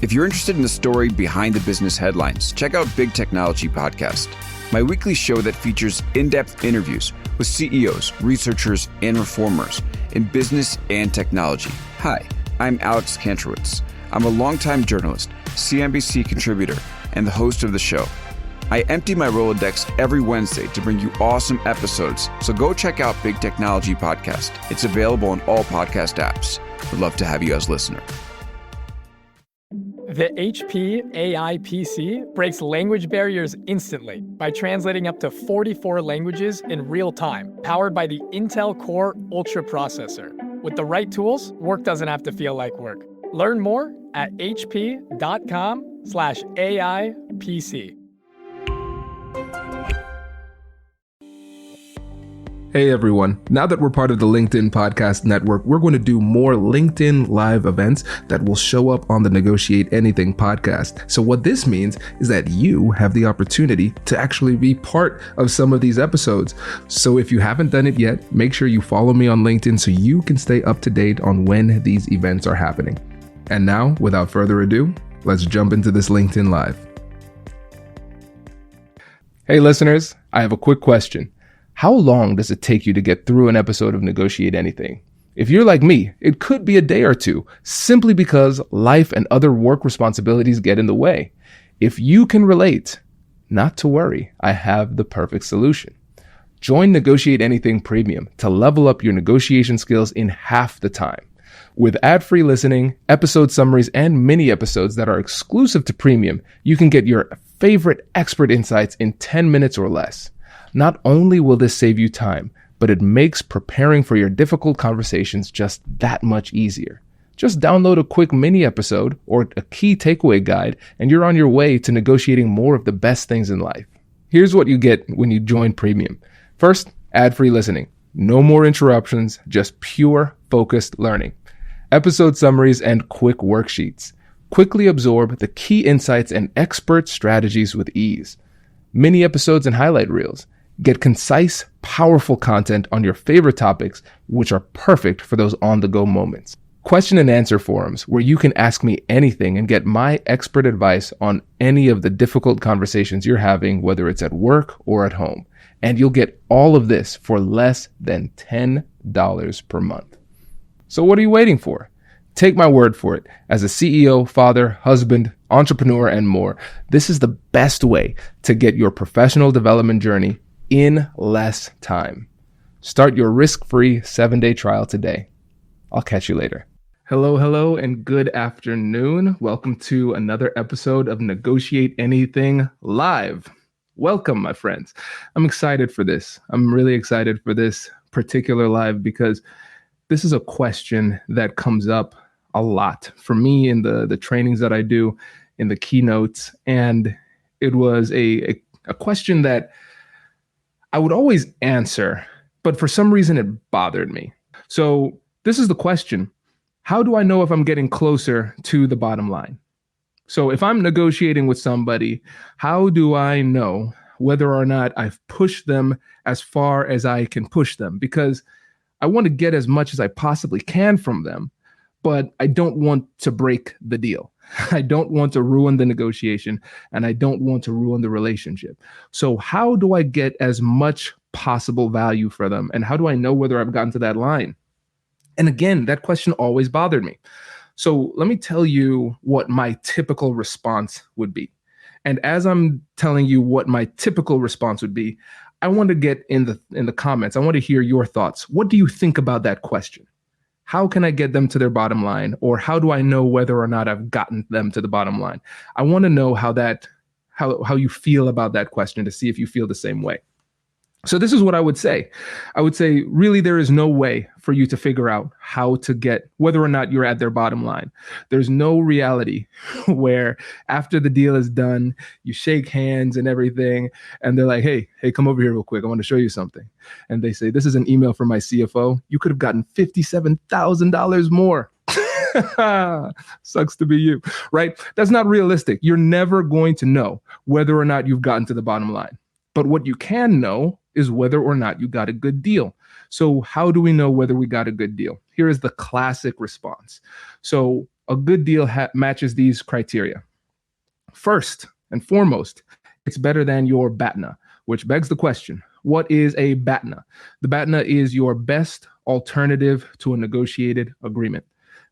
If you're interested in the story behind the business headlines, check out Big Technology Podcast, my weekly show that features in-depth interviews with CEOs, researchers, and reformers in business and technology. Hi, I'm Alex Kantrowitz. I'm a longtime journalist, CNBC contributor, and the host of the show. I empty my Rolodex every Wednesday to bring you awesome episodes, so go check out Big Technology Podcast. It's available on all podcast apps. Would love to have you as a listener. The HP AI PC breaks language barriers instantly by translating up to 44 languages in real time, powered by the Intel Core Ultra processor. With the right tools, work doesn't have to feel like work. Learn more at hp.com/AIPC. Hey everyone, now that we're part of the LinkedIn Podcast Network, we're going to do more LinkedIn live events that will show up on the Negotiate Anything podcast. So what this means is that you have the opportunity to actually be part of some of these episodes. So if you haven't done it yet, make sure you follow me on LinkedIn so you can stay up to date on when these events are happening. And now, without further ado, let's jump into this LinkedIn Live. Hey listeners, I have a quick question. How long does it take you to get through an episode of Negotiate Anything? If you're like me, it could be a day or two, simply because life and other work responsibilities get in the way. If you can relate, not to worry, I have the perfect solution. Join Negotiate Anything Premium to level up your negotiation skills in half the time. With ad-free listening, episode summaries, and mini episodes that are exclusive to Premium, you can get your favorite expert insights in 10 minutes or less. Not only will this save you time, but it makes preparing for your difficult conversations just that much easier. Just download a quick mini episode or a key takeaway guide, and you're on your way to negotiating more of the best things in life. Here's what you get when you join Premium. First, ad-free listening. No more interruptions, just pure, focused learning. Episode summaries and quick worksheets. Quickly absorb the key insights and expert strategies with ease. Mini episodes and highlight reels. Get concise, powerful content on your favorite topics, which are perfect for those on-the-go moments. Question and answer forums, where you can ask me anything and get my expert advice on any of the difficult conversations you're having, whether it's at work or at home. And you'll get all of this for less than $10 per month. So what are you waiting for? Take my word for it. As a CEO, father, husband, entrepreneur, and more, this is the best way to get your professional development journey in less time. Start your risk-free 7-day trial today. I'll catch you later. Hello, and good afternoon. Welcome to another episode of Negotiate Anything Live. Welcome, my friends. I'm excited for this. I'm really excited for this particular live because this is a question that comes up a lot for me in the trainings that I do, in the keynotes. And it was a question that I would always answer, but for some reason it bothered me. So this is the question. How do I know if I'm getting closer to the bottom line? So if I'm negotiating with somebody, how do I know whether or not I've pushed them as far as I can push them? Because I want to get as much as I possibly can from them, but I don't want to break the deal. I don't want to ruin the negotiation, and I don't want to ruin the relationship. So how do I get as much possible value for them? And how do I know whether I've gotten to that line? And again, that question always bothered me. So let me tell you what my typical response would be. And as I'm telling you what my typical response would be, I want to get in the comments. I want to hear your thoughts. What do you think about that question? How can I get them to their bottom line? Or how do I know whether or not I've gotten them to the bottom line? I want to know how you feel about that question to see if you feel the same way. So this is what I would say. I would say, really, there is no way for you to figure out how to get whether or not you're at their bottom line. There's no reality where after the deal is done, you shake hands and everything, and they're like, hey, come over here real quick. I want to show you something. And they say, this is an email from my CFO. You could have gotten $57,000 more. Sucks to be you, right? That's not realistic. You're never going to know whether or not you've gotten to the bottom line. But what you can know is whether or not you got a good deal. So how do we know whether we got a good deal? Here is the classic response. So a good deal matches these criteria. First and foremost, it's better than your BATNA, which begs the question, what is a BATNA? The BATNA is your best alternative to a negotiated agreement.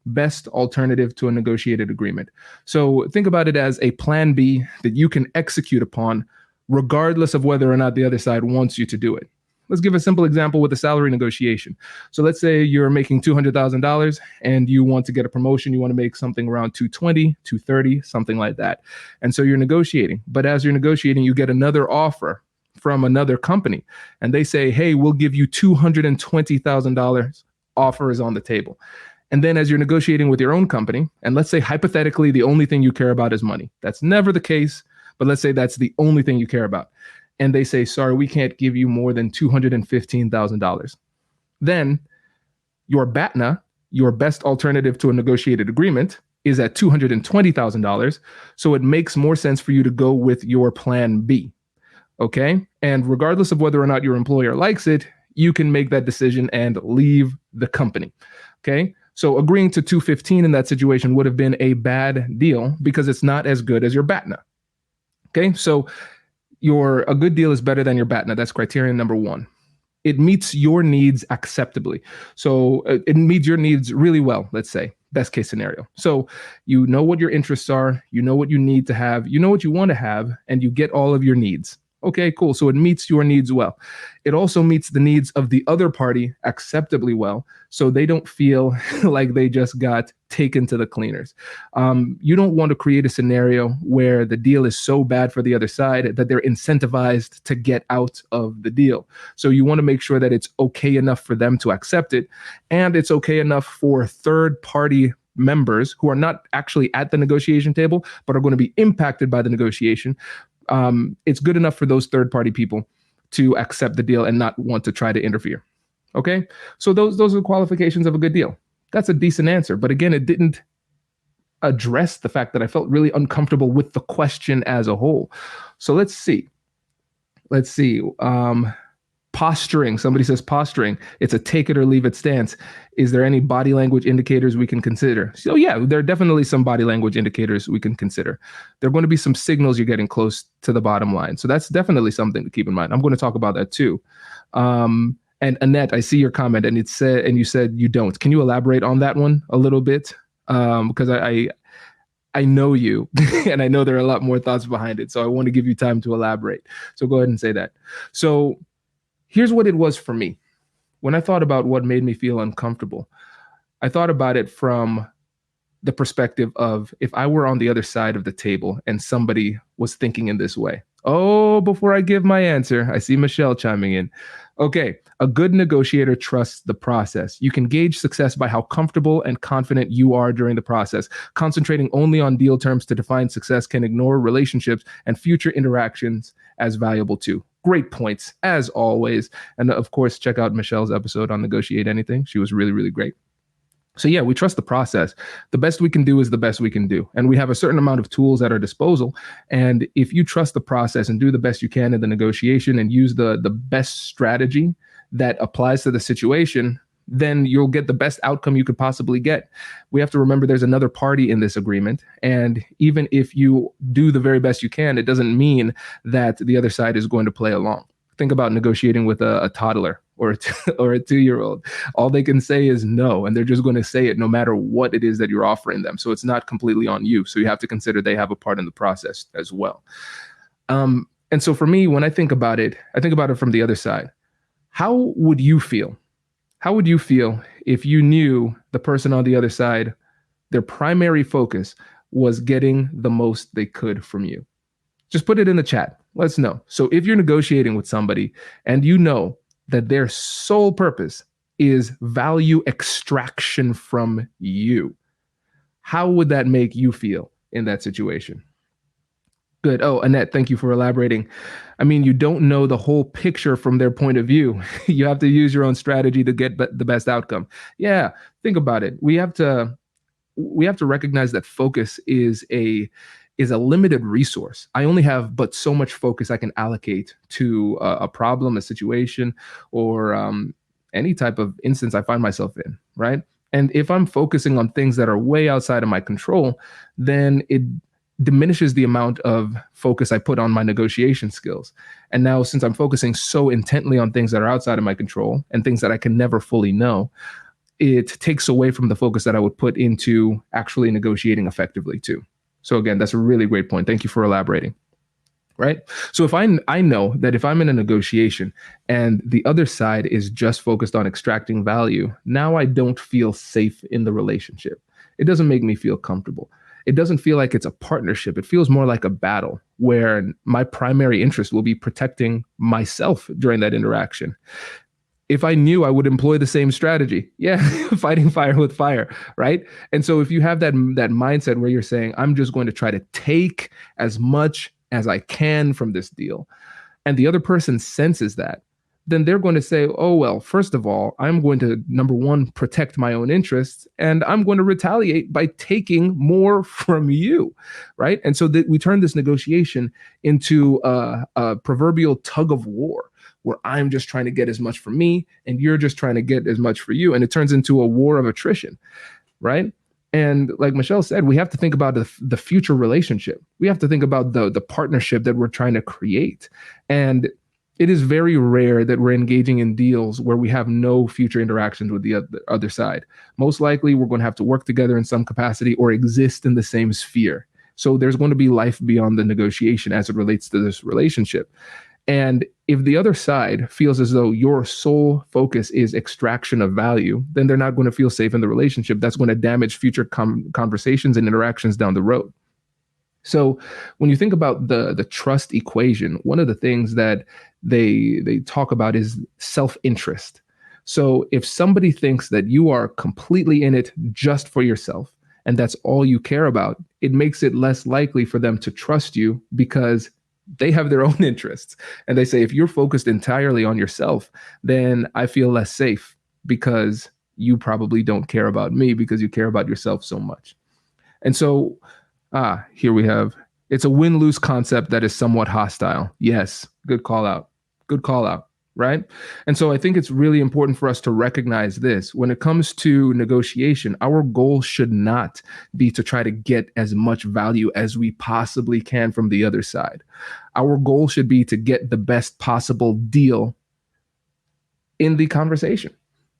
Best alternative to a negotiated agreement. So think about it as a plan B that you can execute upon regardless of whether or not the other side wants you to do it. Let's give a simple example with a salary negotiation. So let's say you're making $200,000 and you want to get a promotion. You want to make something around 220, 230, something like that. And so you're negotiating. But as you're negotiating, you get another offer from another company. And they say, hey, we'll give you $220,000. Offer is on the table. And then as you're negotiating with your own company, and let's say hypothetically, the only thing you care about is money. That's never the case, but let's say that's the only thing you care about. And they say, sorry, we can't give you more than $215,000. Then your BATNA, your best alternative to a negotiated agreement, is at $220,000. So it makes more sense for you to go with your plan B. Okay. And regardless of whether or not your employer likes it, you can make that decision and leave the company. Okay. So agreeing to 215 in that situation would have been a bad deal because it's not as good as your BATNA. Okay. So a good deal is better than your BATNA. That's criterion number one. It meets your needs acceptably. So it meets your needs really well, let's say, best case scenario. So you know what your interests are, you know what you need to have, you know what you want to have, and you get all of your needs. Okay, cool. So it meets your needs well. It also meets the needs of the other party acceptably well, so they don't feel like they just got taken to the cleaners. You don't want to create a scenario where the deal is so bad for the other side that they're incentivized to get out of the deal. So you want to make sure that it's okay enough for them to accept it, and it's okay enough for third party members who are not actually at the negotiation table, but are going to be impacted by the negotiation. It's good enough for those third-party people to accept the deal and not want to try to interfere. Okay, so those are the qualifications of a good deal. That's a decent answer, but again, it didn't address the fact that I felt really uncomfortable with the question as a whole. So let's see. Posturing. Somebody says posturing. It's a take it or leave it stance. Is there any body language indicators we can consider? So yeah, there are definitely some body language indicators we can consider. There are going to be some signals you're getting close to the bottom line. So that's definitely something to keep in mind. I'm going to talk about that too. And Annette, I see your comment, and you said you don't. Can you elaborate on that one a little bit? Because I know you, and I know there are a lot more thoughts behind it. So I want to give you time to elaborate. So go ahead and say that. So here's what it was for me. When I thought about what made me feel uncomfortable, I thought about it from the perspective of if I were on the other side of the table and somebody was thinking in this way. Oh, before I give my answer, I see Michelle chiming in. Okay, a good negotiator trusts the process. You can gauge success by how comfortable and confident you are during the process. Concentrating only on deal terms to define success can ignore relationships and future interactions as valuable too. Great points, as always. And of course, check out Michelle's episode on Negotiate Anything. She was really, really great. So yeah, we trust the process. The best we can do is the best we can do. And we have a certain amount of tools at our disposal. And if you trust the process and do the best you can in the negotiation and use the best strategy that applies to the situation, then you'll get the best outcome you could possibly get. We have to remember there's another party in this agreement. And even if you do the very best you can, it doesn't mean that the other side is going to play along. Think about negotiating with a toddler or a 2-year-old. All they can say is no, and they're just going to say it no matter what it is that you're offering them. So it's not completely on you. So you have to consider they have a part in the process as well. And so for me, when I think about it from the other side. How would you feel? How would you feel if you knew the person on the other side, their primary focus was getting the most they could from you? Just put it in the chat. Let us know. So if you're negotiating with somebody and you know that their sole purpose is value extraction from you, how would that make you feel in that situation? Good. Oh, Annette, thank you for elaborating. I mean, you don't know the whole picture from their point of view. You have to use your own strategy to get the best outcome. Yeah, think about it. We have to recognize that focus is a limited resource. I only have but so much focus I can allocate to a problem, a situation, or any type of instance I find myself in, right? And if I'm focusing on things that are way outside of my control, then it diminishes the amount of focus I put on my negotiation skills. And now, since I'm focusing so intently on things that are outside of my control and things that I can never fully know, it takes away from the focus that I would put into actually negotiating effectively too. So again, that's a really great point. Thank you for elaborating. Right? So if I know that if I'm in a negotiation and the other side is just focused on extracting value, now I don't feel safe in the relationship. It doesn't make me feel comfortable. It doesn't feel like it's a partnership. It feels more like a battle where my primary interest will be protecting myself during that interaction. If I knew, I would employ the same strategy. Yeah, fighting fire with fire, right? And so if you have that mindset where you're saying, I'm just going to try to take as much as I can from this deal, and the other person senses that, then they're going to say, oh, well, first of all, I'm going to, number one, protect my own interests, and I'm going to retaliate by taking more from you, right? And so that we turn this negotiation into a proverbial tug of war, where I'm just trying to get as much for me, and you're just trying to get as much for you, and it turns into a war of attrition, right? And like Michelle said, we have to think about the future relationship. We have to think about the partnership that we're trying to create. And it is very rare that we're engaging in deals where we have no future interactions with the other side. Most likely, we're going to have to work together in some capacity or exist in the same sphere. So there's going to be life beyond the negotiation as it relates to this relationship. And if the other side feels as though your sole focus is extraction of value, then they're not going to feel safe in the relationship. That's going to damage future conversations and interactions down the road. So when you think about the trust equation, one of the things that they talk about is self-interest. So if somebody thinks that you are completely in it just for yourself, and that's all you care about, it makes it less likely for them to trust you because they have their own interests. And they say, if you're focused entirely on yourself, then I feel less safe because you probably don't care about me because you care about yourself so much. And so here we have, it's a win-lose concept that is somewhat hostile. Yes, good call out, right? And so I think it's really important for us to recognize this. When it comes to negotiation, our goal should not be to try to get as much value as we possibly can from the other side. Our goal should be to get the best possible deal in the conversation.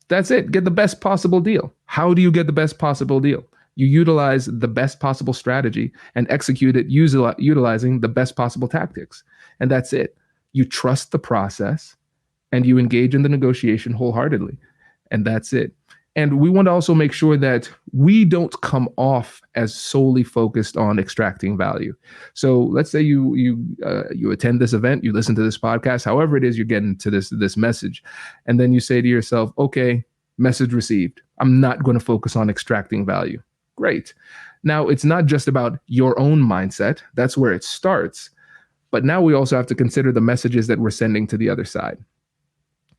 That's it. Get the best possible deal. How do you get the best possible deal? You utilize the best possible strategy and execute it utilizing the best possible tactics. And that's it. You trust the process and you engage in the negotiation wholeheartedly. And that's it. And we want to also make sure that we don't come off as solely focused on extracting value. So let's say you attend this event, you listen to this podcast, however it is you're getting to this message, and then you say to yourself, okay, message received. I'm not going to focus on extracting value. Great. Now, it's not just about your own mindset. That's where it starts. But now we also have to consider the messages that we're sending to the other side.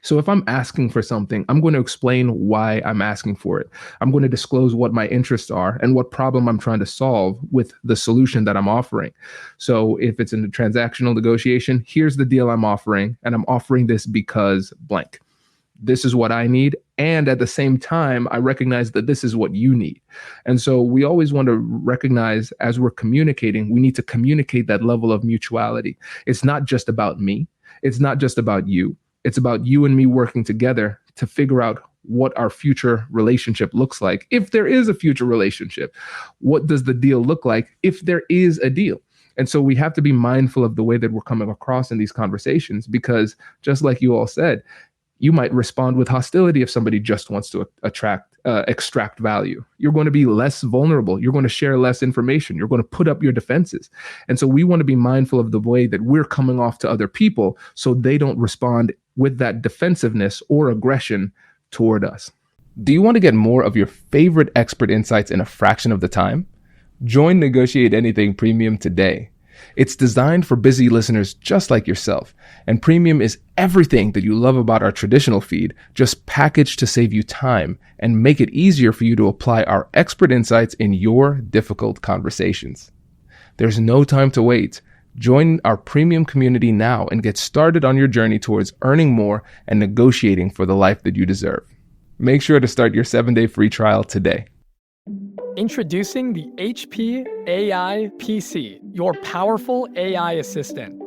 So if I'm asking for something, I'm going to explain why I'm asking for it. I'm going to disclose what my interests are and what problem I'm trying to solve with the solution that I'm offering. So if it's in a transactional negotiation, here's the deal I'm offering, and I'm offering this because blank. This is what I need. And at the same time, I recognize that this is what you need. And so we always want to recognize as we're communicating, we need to communicate that level of mutuality. It's not just about me. It's not just about you. It's about you and me working together to figure out what our future relationship looks like. If there is a future relationship, what does the deal look like if there is a deal? And so we have to be mindful of the way that we're coming across in these conversations, because just like you all said, you might respond with hostility if somebody just wants to extract value. You're going to be less vulnerable. You're going to share less information. You're going to put up your defenses. And so we want to be mindful of the way that we're coming off to other people so they don't respond with that defensiveness or aggression toward us. Do you want to get more of your favorite expert insights in a fraction of the time? Join Negotiate Anything Premium today. It's designed for busy listeners just like yourself, and Premium is everything that you love about our traditional feed, just packaged to save you time and make it easier for you to apply our expert insights in your difficult conversations. There's no time to wait. Join our Premium community now and get started on your journey towards earning more and negotiating for the life that you deserve. Make sure to start your 7-day free trial today. Introducing the HP AI PC, your powerful AI assistant.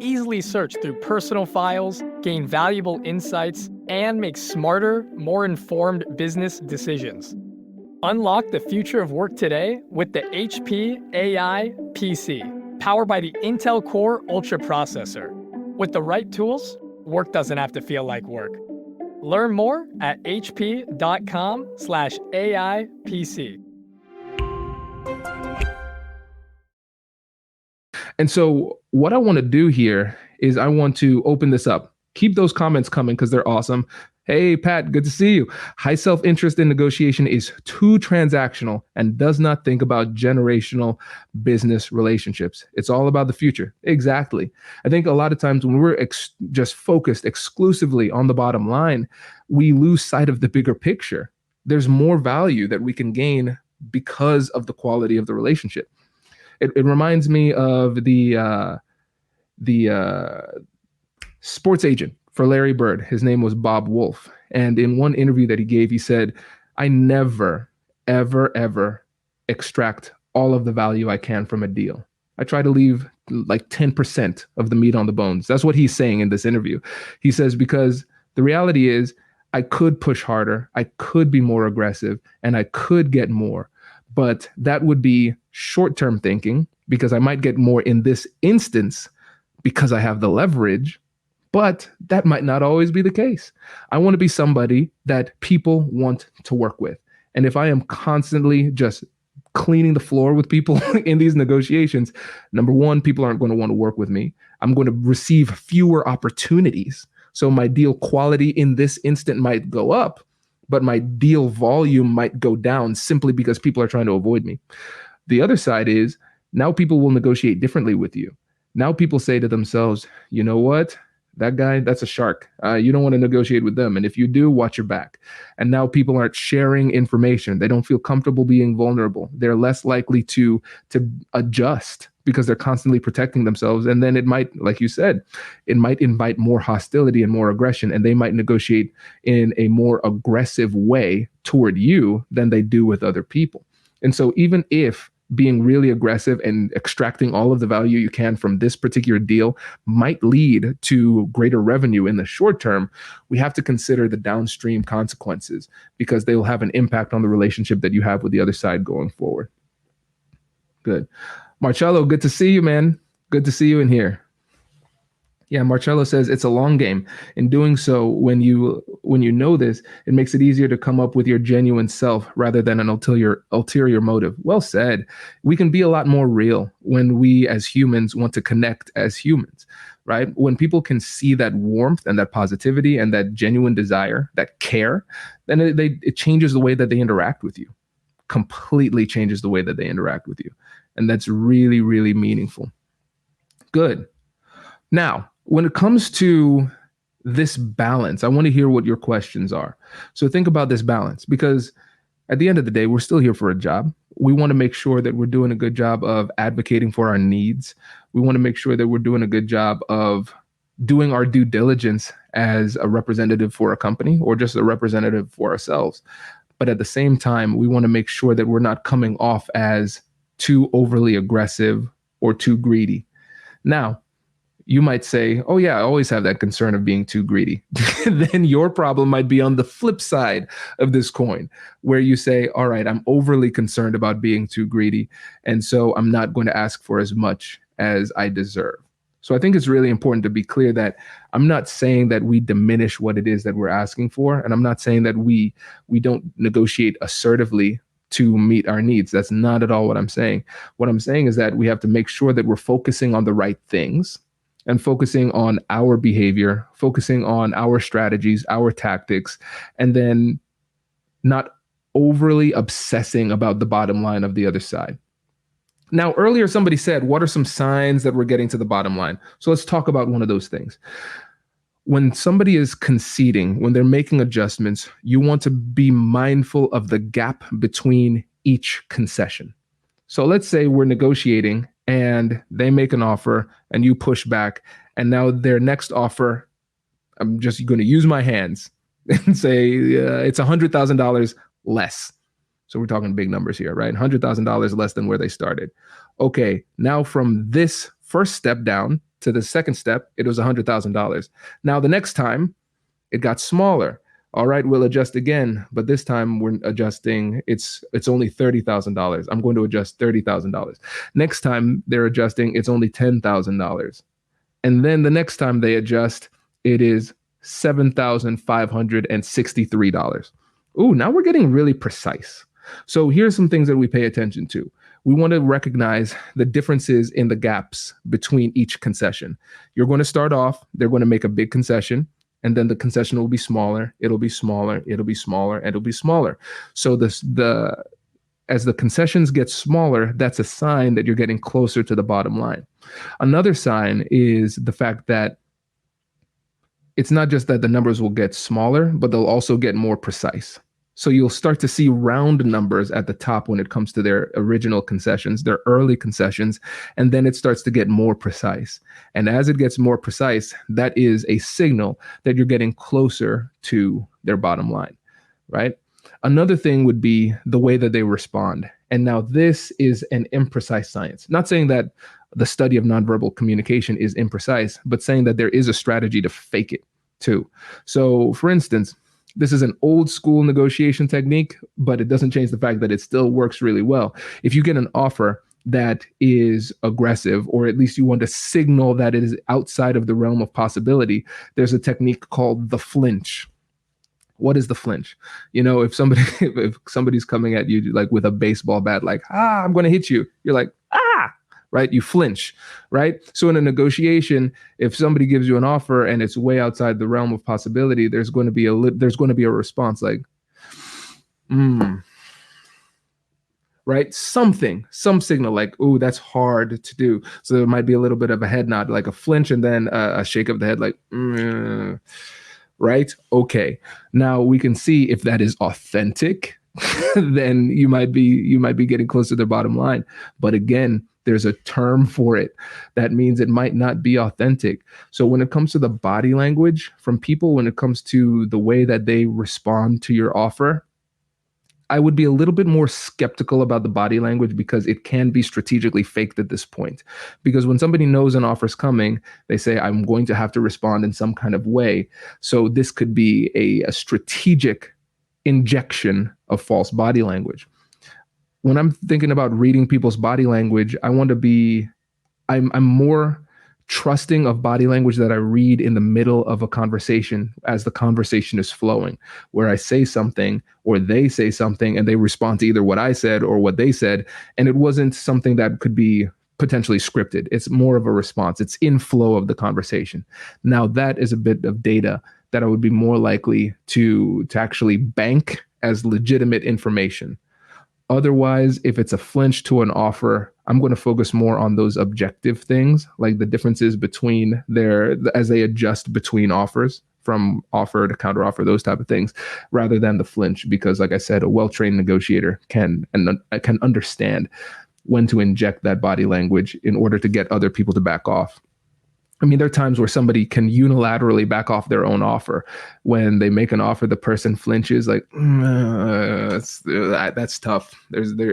Easily search through personal files, gain valuable insights, and make smarter, more informed business decisions. Unlock the future of work today with the HP AI PC, powered by the Intel Core Ultra processor. With the right tools, work doesn't have to feel like work. Learn more at hp.com/AIPC. And so what I want to do here is I want to open this up. Keep those comments coming because they're awesome. Hey, Pat, good to see you. High self-interest in negotiation is too transactional and does not think about generational business relationships. It's all about the future. Exactly. I think a lot of times when we're just focused exclusively on the bottom line, we lose sight of the bigger picture. There's more value that we can gain because of the quality of the relationship. It reminds me of the sports agent for Larry Bird. His name was Bob Wolf. And in one interview that he gave, he said, I never, ever, ever extract all of the value I can from a deal. I try to leave like 10% of the meat on the bones. That's what he's saying in this interview. He says, because the reality is I could push harder, I could be more aggressive, and I could get more. But that would be short-term thinking because I might get more in this instance because I have the leverage, but that might not always be the case. I want to be somebody that people want to work with. And if I am constantly just cleaning the floor with people in these negotiations, number one, people aren't going to want to work with me. I'm going to receive fewer opportunities. So my deal quality in this instant might go up, but my deal volume might go down simply because people are trying to avoid me. The other side is now people will negotiate differently with you. Now people say to themselves, you know what? That guy, that's a shark. You don't want to negotiate with them. And if you do, watch your back. And now people aren't sharing information. They don't feel comfortable being vulnerable. They're less likely to adjust because they're constantly protecting themselves. And then it might, like you said, it might invite more hostility and more aggression. And they might negotiate in a more aggressive way toward you than they do with other people. And so even if being really aggressive and extracting all of the value you can from this particular deal might lead to greater revenue in the short term, we have to consider the downstream consequences because they will have an impact on the relationship that you have with the other side going forward. Good. Marcello, good to see you, man. Good to see you in here. Yeah, Marcello says it's a long game. In doing so, when you know this, it makes it easier to come up with your genuine self rather than an ulterior motive. Well said. We can be a lot more real when we as humans want to connect as humans, right? When people can see that warmth and that positivity and that genuine desire, that care, then it changes the way that they interact with you. Completely changes the way that they interact with you. And that's really, really meaningful. Good. Now, when it comes to this balance, I want to hear what your questions are. So think about this balance, because at the end of the day, we're still here for a job. We want to make sure that we're doing a good job of advocating for our needs. We want to make sure that we're doing a good job of doing our due diligence as a representative for a company or just a representative for ourselves. But at the same time, we want to make sure that we're not coming off as too overly aggressive or too greedy. Now, you might say, oh yeah, I always have that concern of being too greedy. Then your problem might be on the flip side of this coin, where you say, all right, I'm overly concerned about being too greedy, and so I'm not going to ask for as much as I deserve. So I think it's really important to be clear that I'm not saying that we diminish what it is that we're asking for, and I'm not saying that we don't negotiate assertively to meet our needs. That's not at all what I'm saying. What I'm saying is that we have to make sure that we're focusing on the right things and focusing on our behavior, focusing on our strategies, our tactics, and then not overly obsessing about the bottom line of the other side. Now, earlier somebody said, what are some signs that we're getting to the bottom line? So let's talk about one of those things. When somebody is conceding, when they're making adjustments, you want to be mindful of the gap between each concession. So let's say we're negotiating and they make an offer and you push back, and now their next offer, I'm just going to use my hands, and say it's $100,000 less. So we're talking big numbers here, right? $100,000 less than where they started. Okay, now from this first step down to the second step, it was $100,000. Now the next time it got smaller. All right, we'll adjust again, but this time we're adjusting. It's only $30,000. I'm going to adjust $30,000. Next time they're adjusting, it's only $10,000. And then the next time they adjust, it is $7,563. Ooh, now we're getting really precise. So here's some things that we pay attention to. We want to recognize the differences in the gaps between each concession. You're going to start off, they're going to make a big concession, and then the concession will be smaller, it'll be smaller, it'll be smaller, and it'll be smaller. So as the concessions get smaller, that's a sign that you're getting closer to the bottom line. Another sign is the fact that it's not just that the numbers will get smaller, but they'll also get more precise. So you'll start to see round numbers at the top when it comes to their original concessions, their early concessions, and then it starts to get more precise. And as it gets more precise, that is a signal that you're getting closer to their bottom line, right? Another thing would be the way that they respond. And now this is an imprecise science. Not saying that the study of nonverbal communication is imprecise, but saying that there is a strategy to fake it too. So for instance, this is an old school negotiation technique, but it doesn't change the fact that it still works really well. If you get an offer that is aggressive, or at least you want to signal that it is outside of the realm of possibility, there's a technique called the flinch. What is the flinch? You know, if somebody's coming at you like with a baseball bat, like, I'm going to hit you, you're like, right? You flinch, right? So in a negotiation, if somebody gives you an offer and it's way outside the realm of possibility, there's going to be a response like, right? Some signal like, ooh, that's hard to do. So there might be a little bit of a head nod, like a flinch, and then a shake of the head, like, right? Okay. Now we can see if that is authentic, then you might be getting close to the bottom line. But again, there's a term for it. That means it might not be authentic. So when it comes to the body language from people, when it comes to the way that they respond to your offer, I would be a little bit more skeptical about the body language because it can be strategically faked at this point. Because when somebody knows an offer is coming, they say, I'm going to have to respond in some kind of way. So this could be a strategic injection of false body language. When I'm thinking about reading people's body language, I'm more trusting of body language that I read in the middle of a conversation as the conversation is flowing, where I say something or they say something and they respond to either what I said or what they said. And it wasn't something that could be potentially scripted. It's more of a response. It's in flow of the conversation. Now that is a bit of data that I would be more likely to actually bank as legitimate information. Otherwise, if it's a flinch to an offer, I'm going to focus more on those objective things, like the differences between as they adjust between offers, from offer to counteroffer, those type of things, rather than the flinch. Because like I said, a well-trained negotiator can understand when to inject that body language in order to get other people to back off. I mean, there are times where somebody can unilaterally back off their own offer. When they make an offer, the person flinches like, that's tough.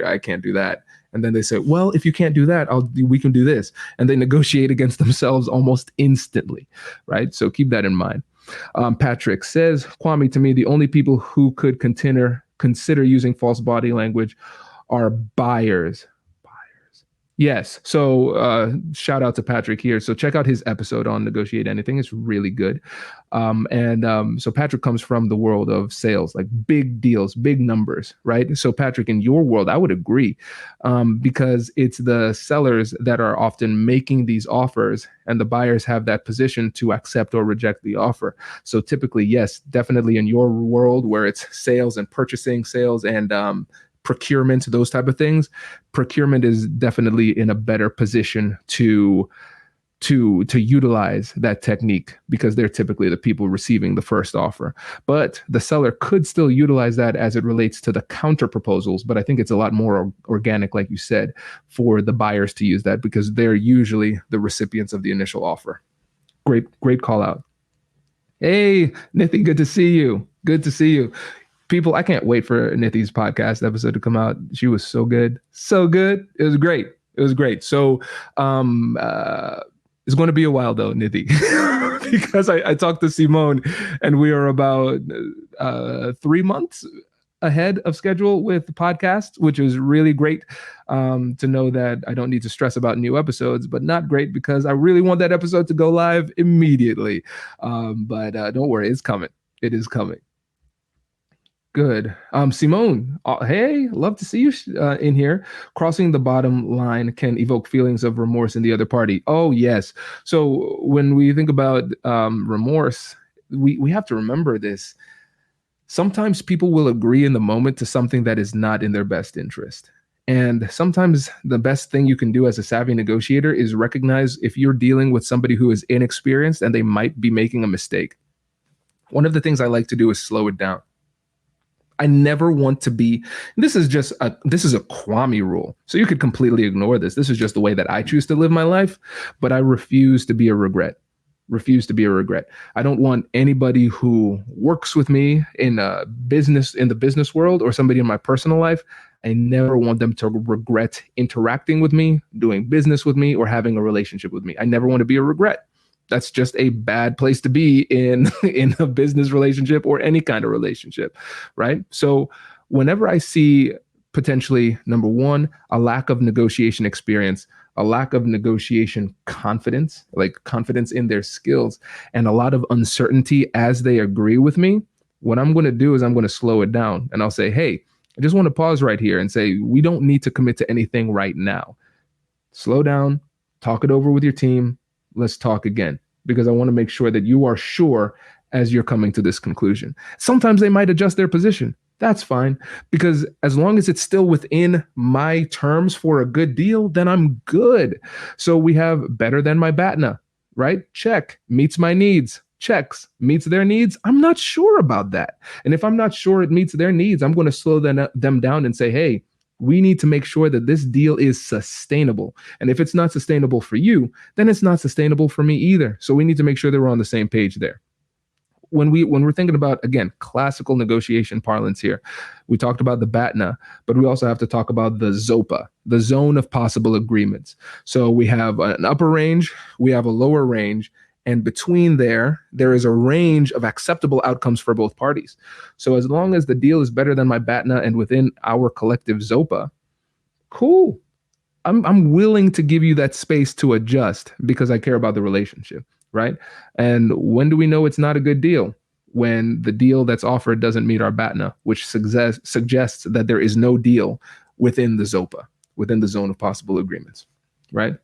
I can't do that. And then they say, well, if you can't do that, we can do this. And they negotiate against themselves almost instantly, right? So keep that in mind. Patrick says, Kwame, to me, the only people who could consider using false body language are buyers. Yes. So shout out to Patrick here. So check out his episode on Negotiate Anything. It's really good. So Patrick comes from the world of sales, like big deals, big numbers, right? So Patrick, in your world, I would agree because it's the sellers that are often making these offers and the buyers have that position to accept or reject the offer. So typically, yes, definitely in your world where it's sales and purchasing, sales and procurement, those type of things, procurement is definitely in a better position to utilize that technique because they're typically the people receiving the first offer. But the seller could still utilize that as it relates to the counter proposals. But I think it's a lot more organic, like you said, for the buyers to use that because they're usually the recipients of the initial offer. Great call out. Hey, Nithi, good to see you. Good to see you. People, I can't wait for Nithi's podcast episode to come out. She was so good. So good. It was great. It was great. So it's going to be a while though, Nithi, because I talked to Simone and we are about 3 months ahead of schedule with the podcast, which is really great to know that I don't need to stress about new episodes, but not great because I really want that episode to go live immediately. But don't worry, it's coming. It is coming. Good. Simone, hey, love to see you in here. Crossing the bottom line can evoke feelings of remorse in the other party. Oh, yes. So when we think about remorse, we have to remember this. Sometimes people will agree in the moment to something that is not in their best interest. And sometimes the best thing you can do as a savvy negotiator is recognize if you're dealing with somebody who is inexperienced and they might be making a mistake. One of the things I like to do is slow it down. I never want to be, this is a Kwame rule. So you could completely ignore this. This is just the way that I choose to live my life, but I refuse to be a regret. I don't want anybody who works with me in the business world or somebody in my personal life. I never want them to regret interacting with me, doing business with me, or having a relationship with me. I never want to be a regret. That's just a bad place to be in a business relationship or any kind of relationship, right? So whenever I see potentially, number one, a lack of negotiation experience, a lack of negotiation confidence, like confidence in their skills, and a lot of uncertainty as they agree with me, what I'm going to do is I'm going to slow it down and I'll say, hey, I just want to pause right here and say, we don't need to commit to anything right now. Slow down, talk it over with your team. Let's talk again, because I want to make sure that you are sure as you're coming to this conclusion. Sometimes they might adjust their position. That's fine, because as long as it's still within my terms for a good deal, then I'm good. So we have better than my BATNA, right? Check. Meets my needs. Checks. Meets their needs. I'm not sure about that. And if I'm not sure it meets their needs, I'm going to slow them down and say, hey, we need to make sure that this deal is sustainable. And if it's not sustainable for you, then it's not sustainable for me either. So we need to make sure that we're on the same page there. When we're thinking about, again, classical negotiation parlance here, we talked about the BATNA, but we also have to talk about the ZOPA, the zone of possible agreements. So we have an upper range, we have a lower range, and between there is a range of acceptable outcomes for both parties. So as long as the deal is better than my BATNA and within our collective ZOPA, cool. I'm willing to give you that space to adjust because I care about the relationship, right? And when do we know it's not a good deal? When the deal that's offered doesn't meet our BATNA, which suggests that there is no deal within the ZOPA, within the zone of possible agreements, right?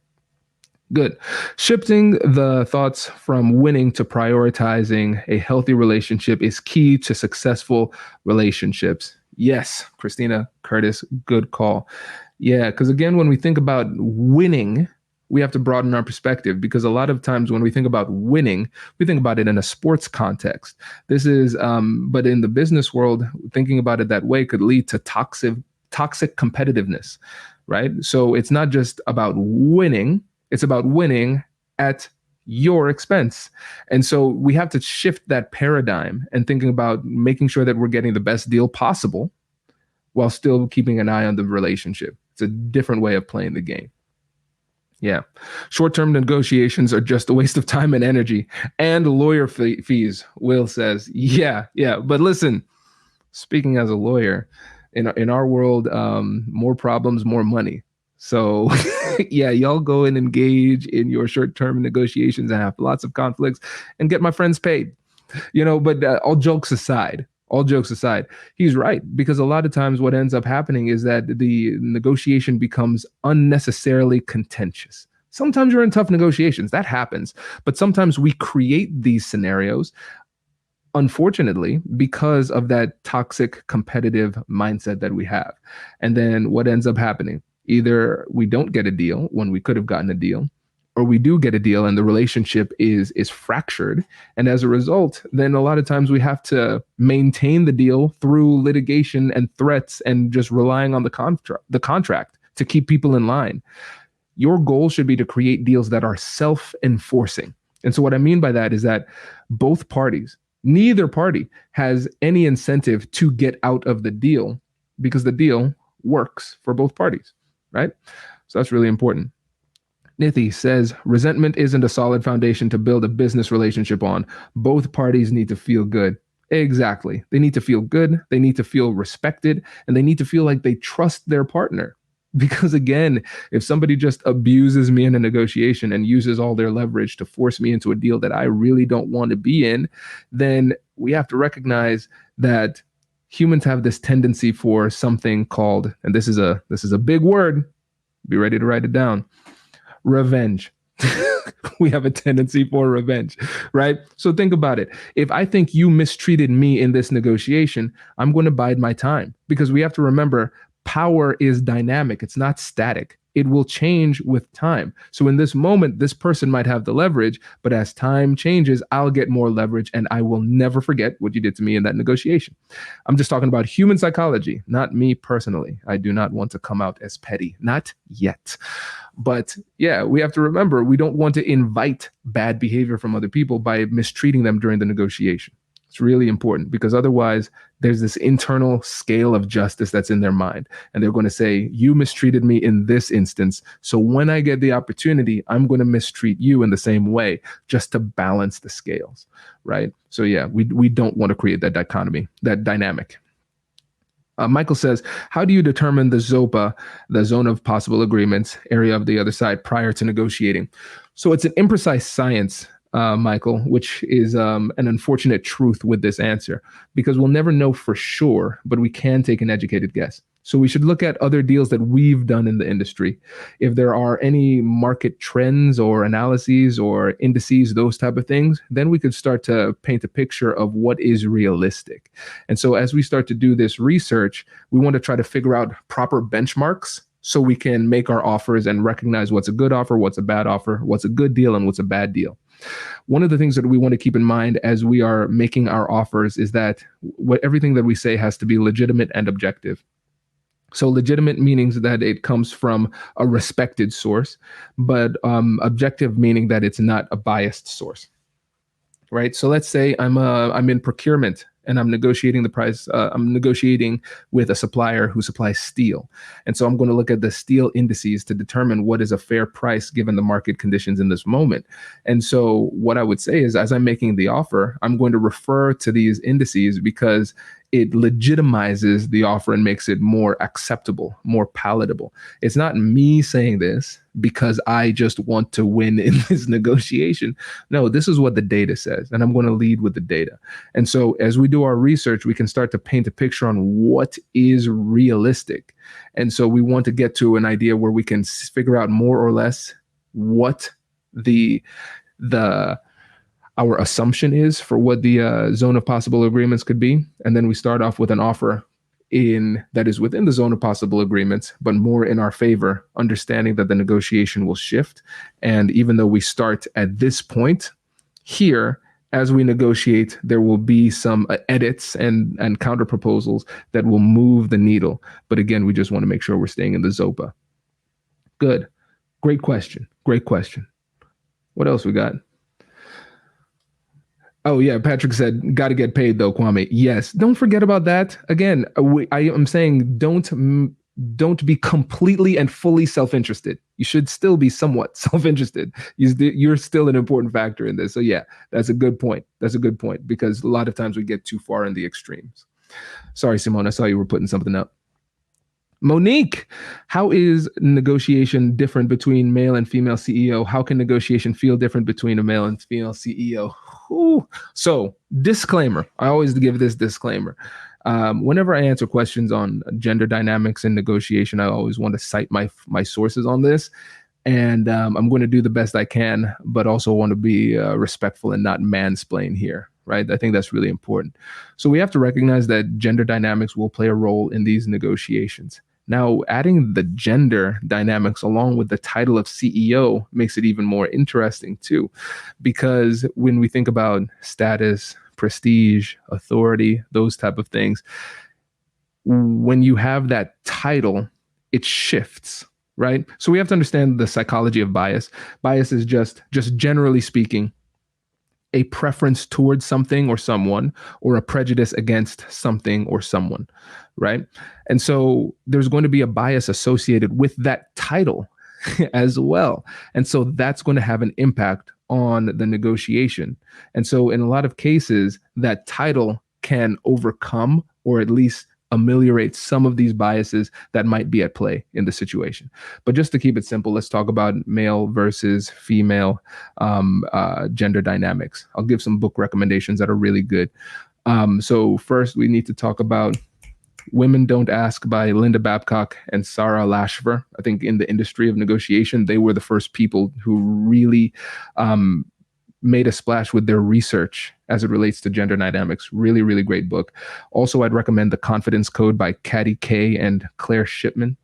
Good. Shifting the thoughts from winning to prioritizing a healthy relationship is key to successful relationships. Yes, Christina Curtis, good call. Yeah, because again, when we think about winning, we have to broaden our perspective, because a lot of times when we think about winning, we think about it in a sports context. This is, but in the business world, thinking about it that way could lead to toxic competitiveness, right? So it's not just about winning. It's about winning at your expense. And so we have to shift that paradigm and thinking about making sure that we're getting the best deal possible while still keeping an eye on the relationship. It's a different way of playing the game. Yeah. Short-term negotiations are just a waste of time and energy and lawyer fees, Will says. Yeah. But listen, speaking as a lawyer, in our world, more problems, more money. So yeah, y'all go and engage in your short-term negotiations and have lots of conflicts and get my friends paid, but all jokes aside, he's right, because a lot of times what ends up happening is that the negotiation becomes unnecessarily contentious. Sometimes you're in tough negotiations, that happens, but sometimes we create these scenarios, unfortunately, because of that toxic competitive mindset that we have. And then what ends up happening? Either we don't get a deal when we could have gotten a deal, or we do get a deal and the relationship is fractured. And as a result, then a lot of times we have to maintain the deal through litigation and threats and just relying on the contract to keep people in line. Your goal should be to create deals that are self-enforcing. And so what I mean by that is that both parties Neither party has any incentive to get out of the deal because the deal works for both parties, right? So that's really important. Nithi says resentment isn't a solid foundation to build a business relationship on. Both parties need to feel good. Exactly. They need to feel good. They need to feel respected, and they need to feel like they trust their partner. Because again, if somebody just abuses me in a negotiation and uses all their leverage to force me into a deal that I really don't want to be in, then we have to recognize that humans have this tendency for something called, and this is a big word, be ready to write it down, revenge. We have a tendency for revenge, right? So think about it. If I think you mistreated me in this negotiation, I'm going to bide my time, because we have to remember power is dynamic. It's not static. It will change with time. So in this moment, this person might have the leverage, but as time changes, I'll get more leverage, and I will never forget what you did to me in that negotiation. I'm just talking about human psychology, not me personally. I do not want to come out as petty, not yet. But yeah, we have to remember, we don't want to invite bad behavior from other people by mistreating them during the negotiation. It's really important, because otherwise there's this internal scale of justice that's in their mind. And they're going to say, you mistreated me in this instance, so when I get the opportunity, I'm going to mistreat you in the same way, just to balance the scales, right? So yeah, we don't want to create that dichotomy, that dynamic. Michael says, how do you determine the ZOPA, the zone of possible agreements, area of the other side, prior to negotiating? So it's an imprecise science, Michael, which is an unfortunate truth with this answer, because we'll never know for sure, but we can take an educated guess. So we should look at other deals that we've done in the industry. If there are any market trends or analyses or indices, those type of things, then we could start to paint a picture of what is realistic. And so as we start to do this research, we want to try to figure out proper benchmarks so we can make our offers and recognize what's a good offer, what's a bad offer, what's a good deal, and what's a bad deal. One of the things that we want to keep in mind as we are making our offers is that everything that we say has to be legitimate and objective. So legitimate means that it comes from a respected source, but objective meaning that it's not a biased source, right? So let's say I'm in procurement and I'm negotiating the price. I'm negotiating with a supplier who supplies steel. And so I'm going to look at the steel indices to determine what is a fair price given the market conditions in this moment. And so what I would say is, as I'm making the offer, I'm going to refer to these indices because it legitimizes the offer and makes it more acceptable, more palatable. It's not me saying this because I just want to win in this negotiation. No, this is what the data says, and I'm going to lead with the data. And so as we do our research, we can start to paint a picture on what is realistic. And so we want to get to an idea where we can figure out more or less what our assumption is for what the zone of possible agreements could be. And then we start off with an offer that is within the zone of possible agreements, but more in our favor, understanding that the negotiation will shift. And even though we start at this point here, as we negotiate, there will be some edits and counter proposals that will move the needle. But again, we just want to make sure we're staying in the ZOPA. Good. Great question. Great question. What else we got? Oh, yeah. Patrick said, got to get paid, though, Kwame. Yes. Don't forget about that. Again, I am saying don't be completely and fully self-interested. You should still be somewhat self-interested. You're still an important factor in this. So, yeah, that's a good point. That's a good point, because a lot of times we get too far in the extremes. Sorry, Simone. I saw you were putting something up. Monique, how is negotiation different between male and female CEO? How can negotiation feel different between a male and female CEO? Ooh. So, disclaimer. I always give this disclaimer. Whenever I answer questions on gender dynamics and negotiation, I always want to cite my sources on this. And I'm going to do the best I can, but also want to be respectful and not mansplain here. Right? I think that's really important. So we have to recognize that gender dynamics will play a role in these negotiations. Now, adding the gender dynamics along with the title of CEO makes it even more interesting too, because when we think about status, prestige, authority, those type of things, when you have that title, it shifts, right? So we have to understand the psychology of bias. Bias is just generally speaking, a preference towards something or someone, or a prejudice against something or someone, right? And so there's going to be a bias associated with that title as well. And so that's going to have an impact on the negotiation. And so in a lot of cases, that title can overcome or at least ameliorate some of these biases that might be at play in the situation. But just to keep it simple, let's talk about male versus female gender dynamics. I'll give some book recommendations that are really good. So first, we need to talk about Women Don't Ask by Linda Babcock and Sarah Lashver. I think in the industry of negotiation, they were the first people who really made a splash with their research as it relates to gender dynamics. Really, really great book. Also, I'd recommend The Confidence Code by Katty Kay and Claire Shipman.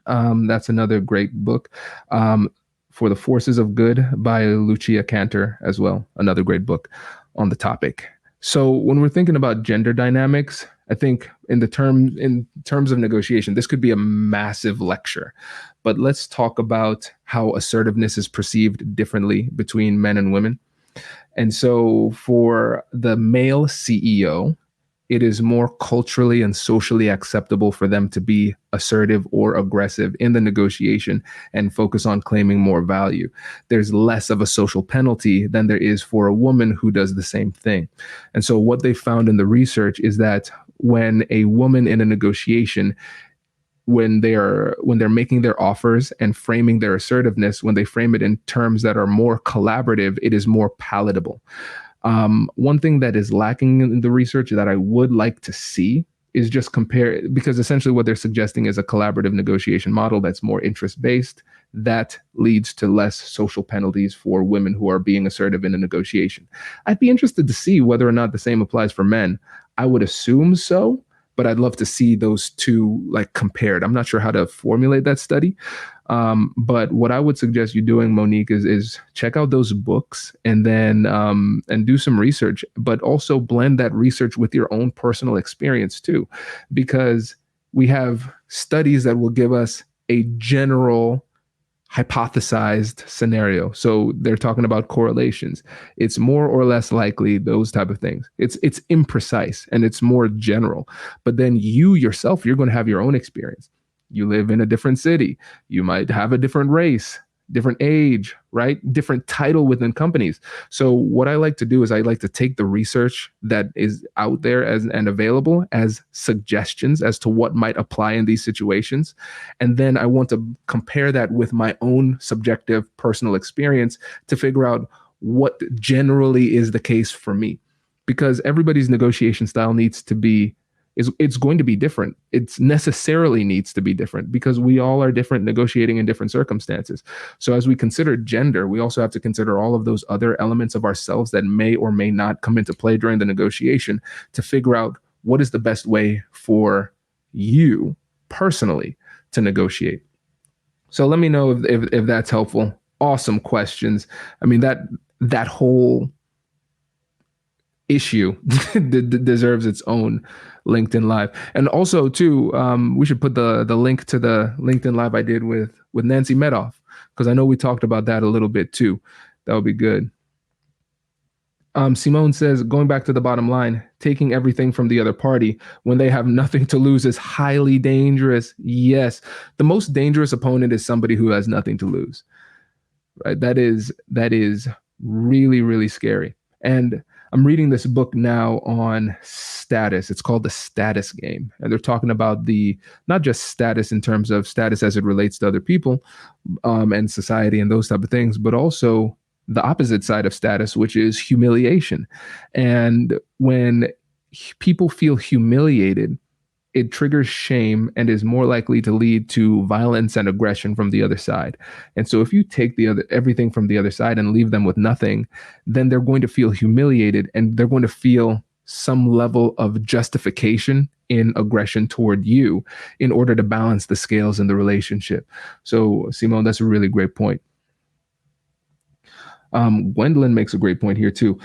That's another great book. For the Forces of Good by Lucia Cantor as well. Another great book on the topic. So when we're thinking about gender dynamics, I think in terms of negotiation, this could be a massive lecture, but let's talk about how assertiveness is perceived differently between men and women. And so for the male CEO, it is more culturally and socially acceptable for them to be assertive or aggressive in the negotiation and focus on claiming more value. There's less of a social penalty than there is for a woman who does the same thing. And so what they found in the research is that when a woman in a negotiation, when they're making their offers and framing their assertiveness, when they frame it in terms that are more collaborative, it is more palatable. One thing that is lacking in the research that I would like to see is just compare, because essentially what they're suggesting is a collaborative negotiation model that's more interest-based. That leads to less social penalties for women who are being assertive in a negotiation. I'd be interested to see whether or not the same applies for men. I would assume so, but I'd love to see those two like compared. I'm not sure how to formulate that study. But what I would suggest you doing, Monique, is check out those books and then and do some research, but also blend that research with your own personal experience too, because we have studies that will give us a general hypothesized scenario. So they're talking about correlations. It's more or less likely, those type of things. It's imprecise and it's more general. But then you yourself, you're going to have your own experience. You live in a different city. You might have a different race, different age, right? Different title within companies. So what I like to do is I like to take the research that is out there and available as suggestions as to what might apply in these situations. And then I want to compare that with my own subjective personal experience to figure out what generally is the case for me. Because everybody's negotiation style it's going to be different. It's necessarily needs to be different because we all are different, negotiating in different circumstances. So as we consider gender, we also have to consider all of those other elements of ourselves that may or may not come into play during the negotiation to figure out what is the best way for you personally to negotiate. So let me know if that's helpful. Awesome questions. I mean, that whole issue deserves its own LinkedIn Live. And also too, we should put the link to the LinkedIn Live I did with Nancy Medoff, because I know we talked about that a little bit too. That would be good. Simone says, going back to the bottom line, taking everything from the other party when they have nothing to lose is highly dangerous. Yes. The most dangerous opponent is somebody who has nothing to lose, right? That is really, really scary. And I'm reading this book now on status. It's called The Status Game. And they're talking about not just status in terms of status as it relates to other people and society and those type of things, but also the opposite side of status, which is humiliation. And when people feel humiliated, it triggers shame and is more likely to lead to violence and aggression from the other side. And so if you take everything from the other side and leave them with nothing, then they're going to feel humiliated and they're going to feel some level of justification in aggression toward you in order to balance the scales in the relationship. So Simone, that's a really great point. Gwendolyn makes a great point here too.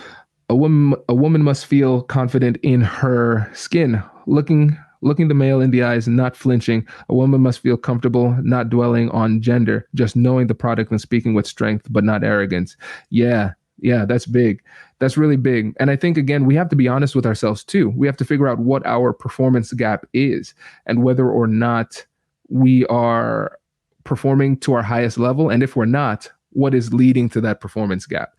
A woman must feel confident in her skin, looking the male in the eyes and not flinching. A woman must feel comfortable not dwelling on gender, just knowing the product and speaking with strength, but not arrogance. Yeah, Yeah, that's big. That's really big. And I think, again, we have to be honest with ourselves too. We have to figure out what our performance gap is and whether or not we are performing to our highest level. And if we're not, what is leading to that performance gap?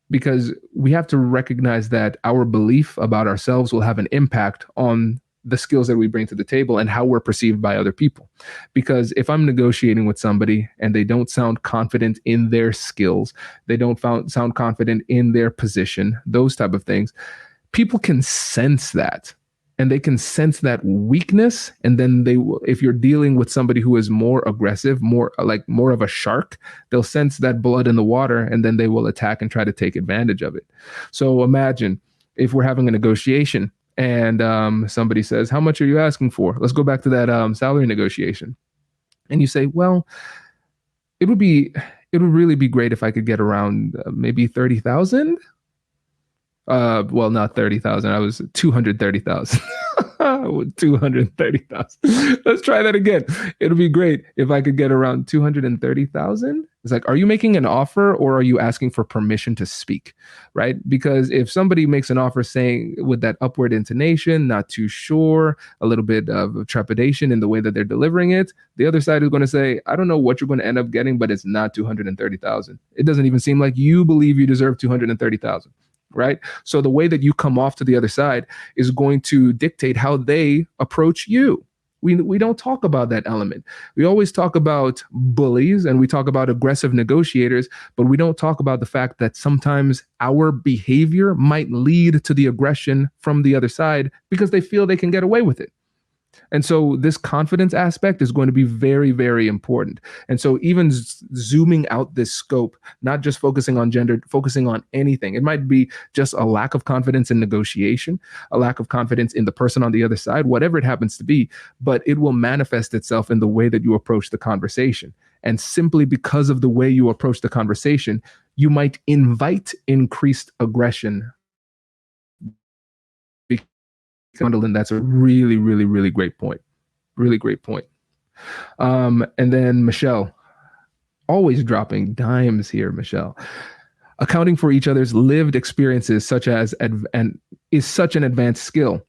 Because we have to recognize that our belief about ourselves will have an impact on the skills that we bring to the table and how we're perceived by other people. Because if I'm negotiating with somebody and they don't sound confident in their skills, they don't sound confident in their position, those type of things, people can sense that. And they can sense that weakness. And then they will, if you're dealing with somebody who is more aggressive, more of a shark, they'll sense that blood in the water, and then they will attack and try to take advantage of it. So imagine if we're having a negotiation and somebody says, how much are you asking for? Let's go back to that salary negotiation. And you say, well, it would really be great if I could get around maybe 30,000. Well, not 30,000. I was 230,000. 230,000. Let's try that again. It'll be great if I could get around 230,000. It's like, are you making an offer or are you asking for permission to speak? Right? Because if somebody makes an offer saying with that upward intonation, not too sure, a little bit of trepidation in the way that they're delivering it, the other side is going to say, I don't know what you're going to end up getting, but it's not 230,000. It doesn't even seem like you believe you deserve 230,000. Right? So the way that you come off to the other side is going to dictate how they approach you. We don't talk about that element. We always talk about bullies and we talk about aggressive negotiators, but we don't talk about the fact that sometimes our behavior might lead to the aggression from the other side because they feel they can get away with it. And so this confidence aspect is going to be very, very important. And so even zooming out this scope, not just focusing on gender, focusing on anything. It might be just a lack of confidence in negotiation, a lack of confidence in the person on the other side, whatever it happens to be, but it will manifest itself in the way that you approach the conversation. And simply because of the way you approach the conversation, you might invite increased aggression. And that's a really, really, really great point. Really great point. And then Michelle, always dropping dimes here, Michelle. Accounting for each other's lived experiences is such an advanced skill.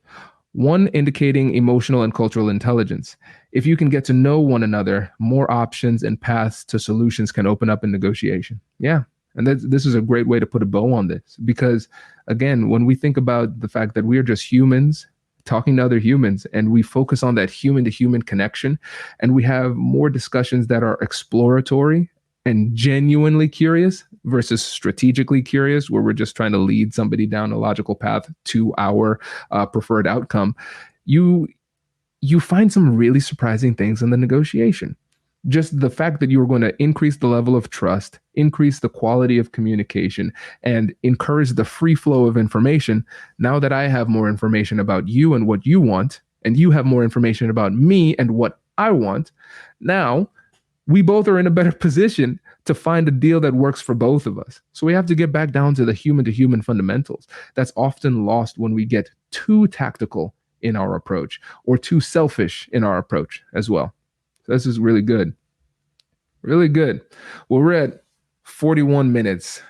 One indicating emotional and cultural intelligence. If you can get to know one another, more options and paths to solutions can open up in negotiation. Yeah. And this is a great way to put a bow on this because, again, when we think about the fact that we are just humans talking to other humans and we focus on that human to human connection and we have more discussions that are exploratory and genuinely curious versus strategically curious, where we're just trying to lead somebody down a logical path to our preferred outcome, you find some really surprising things in the negotiation. Just the fact that you are going to increase the level of trust, increase the quality of communication, and encourage the free flow of information. Now that I have more information about you and what you want, and you have more information about me and what I want, now we both are in a better position to find a deal that works for both of us. So we have to get back down to the human fundamentals. That's often lost when we get too tactical in our approach or too selfish in our approach as well. This is really good. Really good. Well, we're at 41 minutes.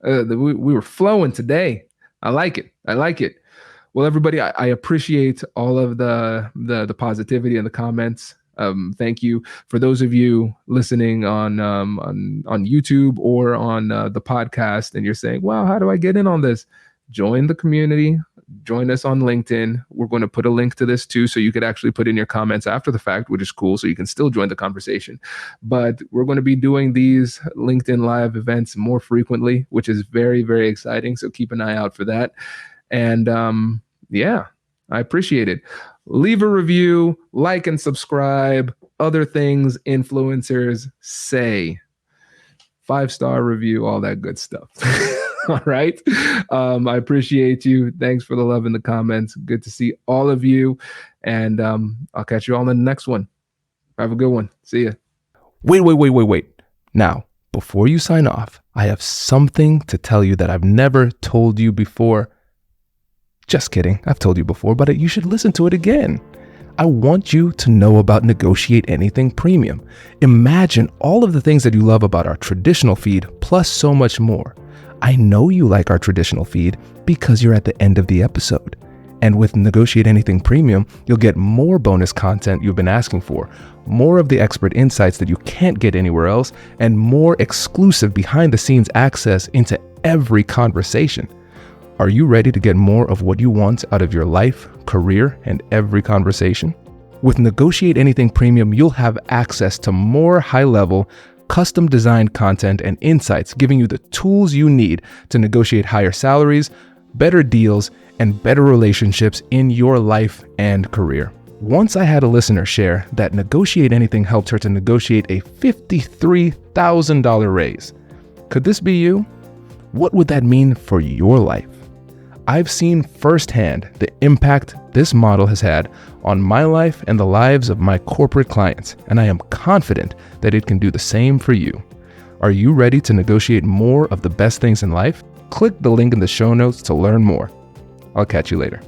We were flowing today. I like it. Well, everybody, I appreciate all of the positivity and the comments. Thank you. For those of you listening on YouTube or on the podcast and you're saying, wow, how do I get in on this? Join the community. Join us on LinkedIn. We're going to put a link to this too, so you could actually put in your comments after the fact, which is cool. So you can still join the conversation. But we're going to be doing these LinkedIn Live events more frequently, which is very, very exciting. So keep an eye out for that. And yeah, I appreciate it. Leave a review, like and subscribe. Other things influencers say. 5-star review, all that good stuff. All right. I appreciate you. Thanks for the love in the comments. Good to see all of you. And I'll catch you all in the next one. Have a good one. See ya. Wait. Now, before you sign off, I have something to tell you that I've never told you before. Just kidding. I've told you before, but you should listen to it again. I want you to know about Negotiate Anything Premium. Imagine all of the things that you love about our traditional feed, plus so much more. I know you like our traditional feed because you're at the end of the episode. And with Negotiate Anything Premium, you'll get more bonus content you've been asking for, more of the expert insights that you can't get anywhere else, and more exclusive behind-the-scenes access into every conversation. Are you ready to get more of what you want out of your life, career, and every conversation? With Negotiate Anything Premium, you'll have access to more high-level, custom-designed content and insights, giving you the tools you need to negotiate higher salaries, better deals, and better relationships in your life and career. Once I had a listener share that Negotiate Anything helped her to negotiate a $53,000 raise. Could this be you? What would that mean for your life? I've seen firsthand the impact this model has had on my life and the lives of my corporate clients, and I am confident that it can do the same for you. Are you ready to negotiate more of the best things in life? Click the link in the show notes to learn more. I'll catch you later.